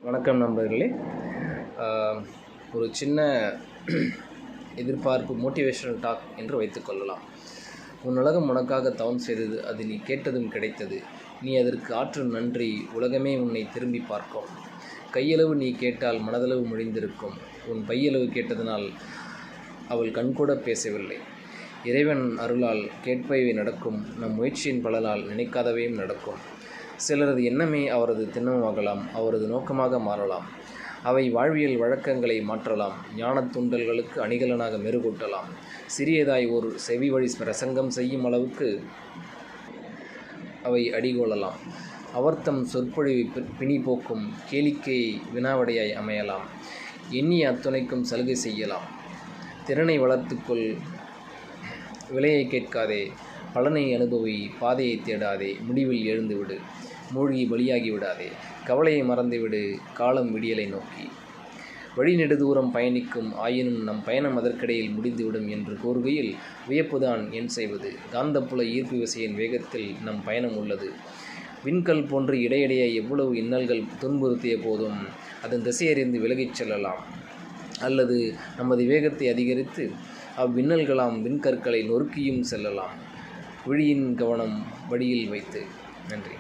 வணக்கம் நண்பர்களே. ஒரு சின்ன எதிர்பார்ப்பு மோட்டிவேஷனல் டாக் என்று வைத்துக்கொள்ளலாம். உன் உலகம் உனக்காக தவம் செய்தது, அது நீ கேட்டதும் கிடைத்தது. நீ அதற்கு ஆற்றும் நன்றி உலகமே உன்னை திரும்பி பார்க்கும். கையளவு நீ கேட்டால் மனதளவு முடிந்திருக்கும். உன் பையளவு கேட்டதனால் அவள் கண்கூட பேசவில்லை. இறைவன் அருளால் கேட்பவை நடக்கும். நம் முயற்சியின் பலனால் நினைக்காதவையும் நடக்கும். சிலரது எண்ணமே அவரது திண்ணமாகலாம், அவரது நோக்கமாக மாறலாம். அவை வாழ்வியல் வழக்கங்களை மாற்றலாம், ஞானத் துண்டல்களுக்கு அணிகலனாக மெருகூட்டலாம். சிறியதாய் ஒரு செவி வழி பிரசங்கம் செய்யும் அளவுக்கு அவை அடிகோலலாம். அவர்த்தம் சொற்பொழிவை பிணி போக்கும் கேளிக்கை வினாவடையாய் அமையலாம். எண்ணிய அத்துணைக்கும் சலுகை செய்யலாம். திறனை வளர்த்துக்கொள், விலையை கேட்காதே, பலனை அனுபவி, பாதையை தேடாதே, முடிவில் எழுந்துவிடு, மூழ்கி பலியாகி விடாதே, கவலையை மறந்துவிடு, காலம் விடியலை நோக்கி. வழி நெடுதூரம் பயணிக்கும், ஆயினும் நம் பயணம் அதற்கிடையில் முடிந்துவிடும் என்று கூறுகையில் வியப்புதான் என் செய்வது. காந்தப்புல ஈர்ப்பு விசையின் வேகத்தில் நம் பயணம் உள்ளது. விண்கல் போன்று இடையிடையே எவ்வளவு இன்னல்கள் துன்புறுத்திய போதும் அதன் திசையறிந்து விலகிச் செல்லலாம். அல்லது நமது வேகத்தை அதிகரித்து அவ்விண்ணல்களாம் விண்கற்களை நொறுக்கியும் செல்லலாம். விழியின் கவனம் வழியில் வைத்து. நன்றி.